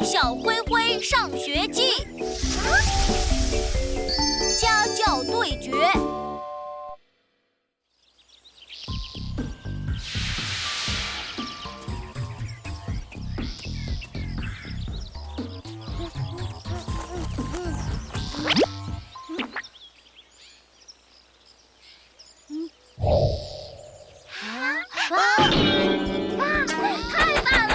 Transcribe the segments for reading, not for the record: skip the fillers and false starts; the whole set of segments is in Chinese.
小灰灰上学记，家教对决。太棒了！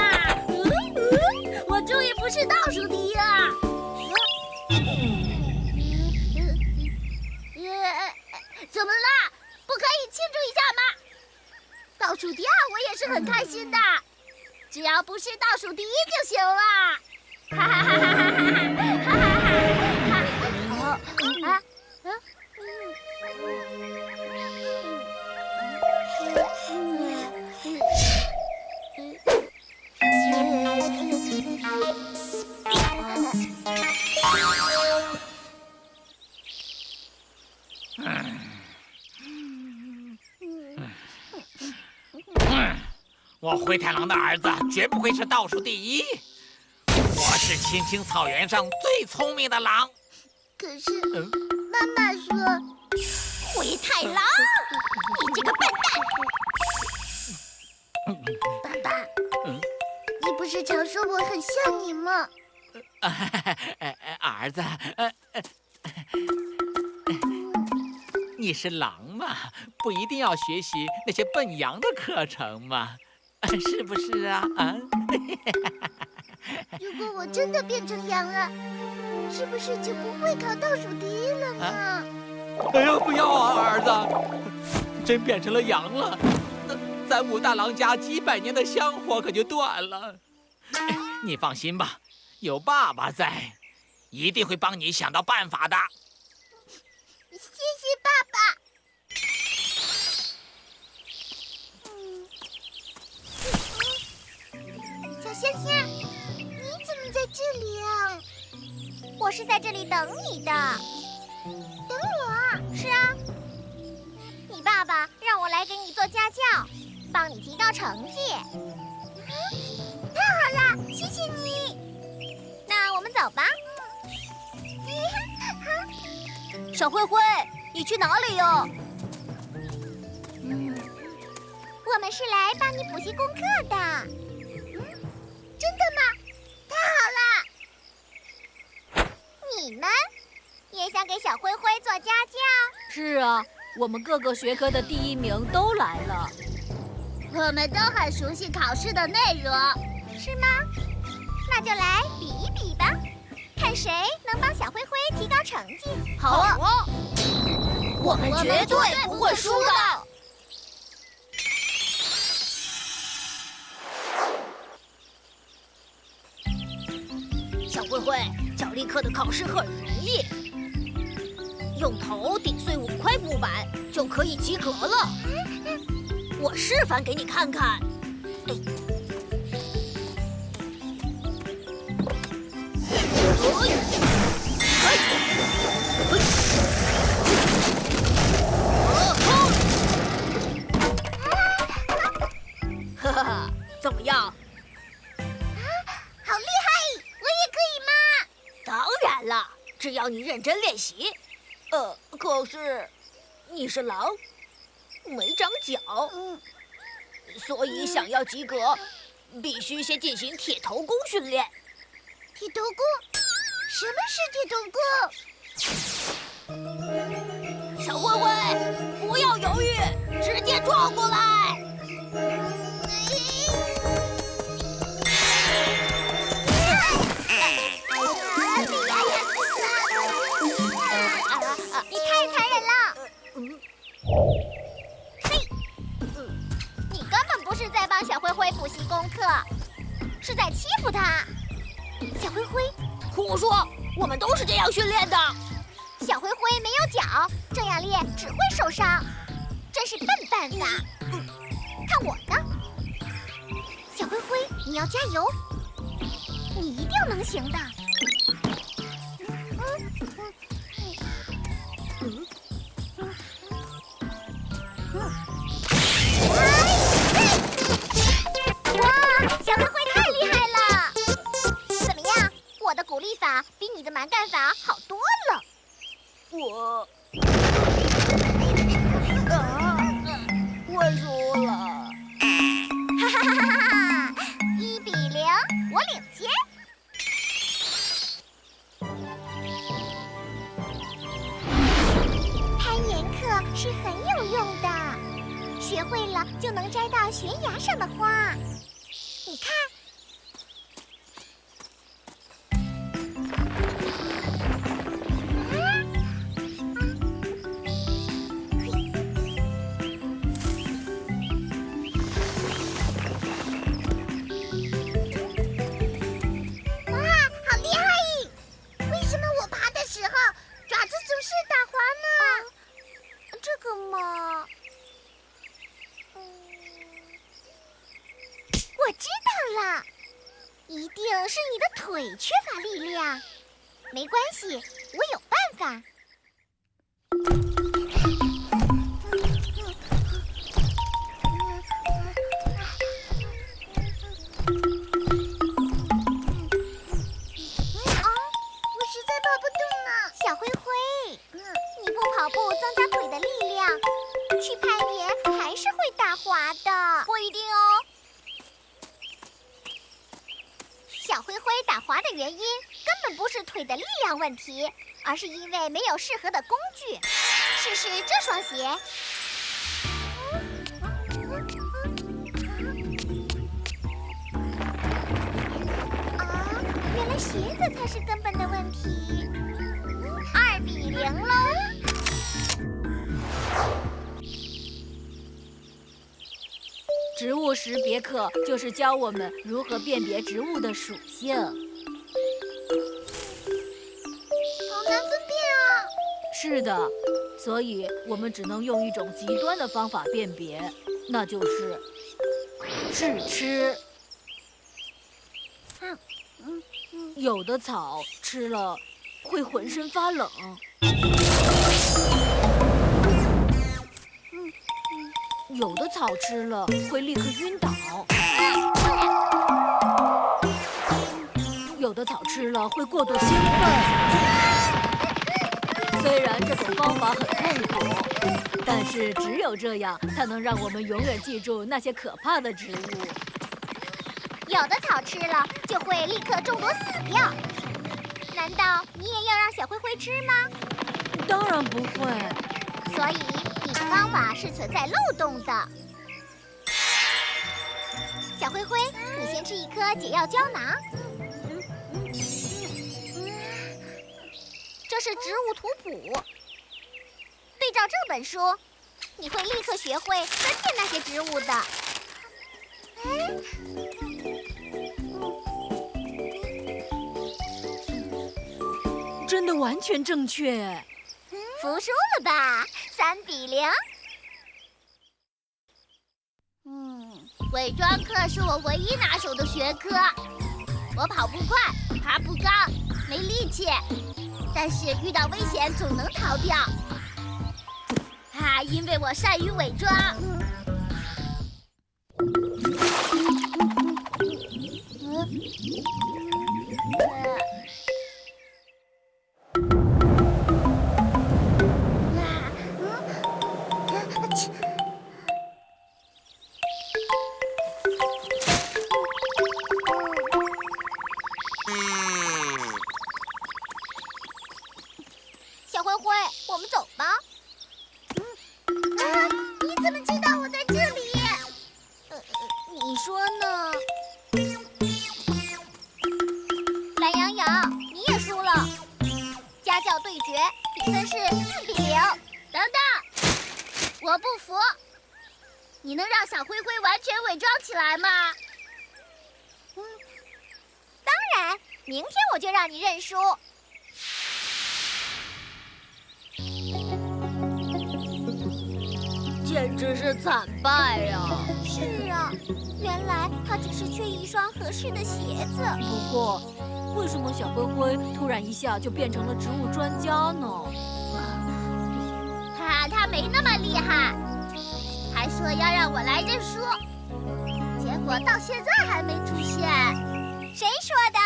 我终于不是倒数第一了。怎么啦？不可以庆祝一下吗？倒数第二我也是很开心的，只要不是倒数第一就行了。哈哈哈哈哈哈！我灰太狼的儿子绝不会是倒数第一，我是青青草原上最聪明的狼。可是，妈妈说，灰太狼，你这个笨蛋！爸爸，你不是常说我很像你吗？儿子，你是狼嘛，不一定要学习那些笨羊的课程嘛，是不是啊？如果我真的变成羊了，是不是就不会考倒数第一了呢？哎呀，不要啊，儿子！真变成了羊了，咱武大郎家几百年的香火可就断了。你放心吧，有爸爸在，一定会帮你想到办法的。谢谢爸爸。小香香，你怎么在这里啊？我是在这里等你的。等我？是啊，你爸爸让我来给你做家教，帮你提高成绩。太好了，谢谢你。那我们走吧。小灰灰，你去哪里呀？我们是来帮你补习功课的。真的吗？太好了！你们也想给小灰灰做家教？是啊，我们各个学科的第一名都来了。我们都很熟悉考试的内容，是吗？那就来比一比吧，看谁能帮小灰灰提高成绩。好啊，我们绝对不会输的。小灰灰，角力课的考试很容易，用头顶碎5块木板就可以及格了。我示范给你看看。哈哈，怎么样？好厉害！我也可以吗？当然了，只要你认真练习。可是你是狼，没长脚，所以想要及格，必须先进行铁头功训练。铁头功？什么是铁头功？小灰灰，不要犹豫，直接撞过来！你太残忍了！嘿，你根本不是在帮小灰灰补习功课，是在欺负他。小灰灰，胡说，我们都是这样训练的。小灰灰没有脚，这样练只会受伤，真是笨办法。看我的，小灰灰，你要加油，你一定能行的。哇，小灰灰！蛮干法好多了。我输了。哈哈哈哈哈！1-0，我领先。攀岩课是很有用的，学会了就能摘到悬崖上的花。你看。我知道了，一定是你的腿缺乏力量。没关系，我有办法。我实在跑不动了。小灰灰，你不跑步增加腿的力量，去攀岩还是会打滑的。不一定哦。小灰灰打滑的原因根本不是腿的力量问题，而是因为没有适合的工具。试试这双鞋。原来鞋子才是根本的问题。2-0喽。植物识别课就是教我们如何辨别植物的属性。好难分辨啊！是的，所以我们只能用一种极端的方法辨别，那就是试吃。有的草吃了会浑身发冷。有的草吃了会立刻晕倒，有的草吃了会过度兴奋。虽然这种方法很痛苦，但是只有这样才能让我们永远记住那些可怕的植物。有的草吃了就会立刻中毒死掉。难道你也要让小灰灰吃吗？当然不会。所以你的方法是存在漏洞的。小灰灰，你先吃一颗解药胶囊。这是植物图谱。对照这本书，你会立刻学会分辨那些植物的。真的完全正确。服输了吧？3-0。伪装课是我唯一拿手的学科。我跑不快，爬不高，没力气，但是遇到危险总能逃掉。因为我善于伪装。小灰灰，我们走吧。你怎么知道我在这里？你说呢？懒羊羊，你也输了。家教对决，比分是4-0。等等，我不服！你能让小灰灰完全伪装起来吗？当然，明天我就让你认输。简直是惨败呀！是啊，原来他只是缺一双合适的鞋子。不过，为什么小灰灰突然一下就变成了植物专家呢？他没那么厉害，还说要让我来认输，结果到现在还没出现。谁说的？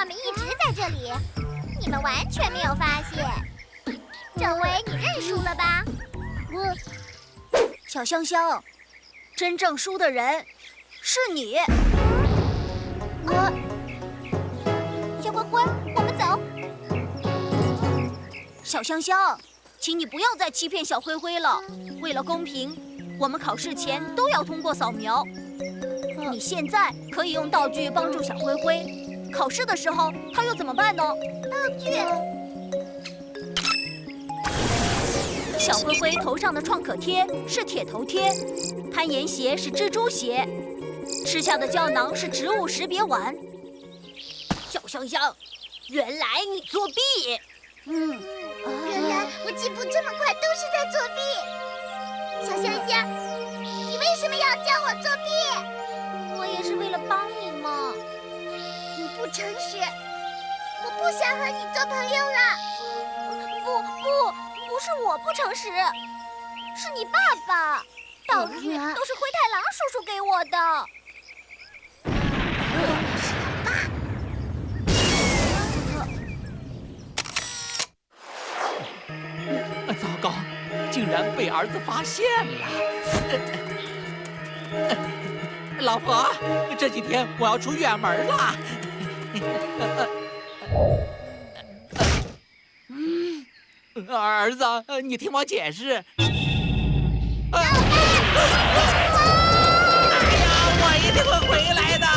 们一直在这里，你们完全没有发现。这回你认输了吧？小香香，真正输的人是你。小灰灰，我们走。小香香，请你不要再欺骗小灰灰了。为了公平，我们考试前都要通过扫描。你现在可以用道具帮助小灰灰，考试的时候他又怎么办呢？道具。小灰灰头上的创可贴是铁头贴，攀岩鞋是蜘蛛鞋，吃下的胶囊是植物识别丸。小香香，原来你作弊！原来我进步这么快都是在作弊。小香香，你为什么要叫我作弊？我也是为了帮你嘛。你不诚实，我不想和你做朋友了。不是我不诚实，是你爸爸。道具都是灰太狼叔叔给我的。糟糕，竟然被儿子发现了！老婆，这几天我要出远门了。儿子，你听我解释。哎呀，我一定会回来的。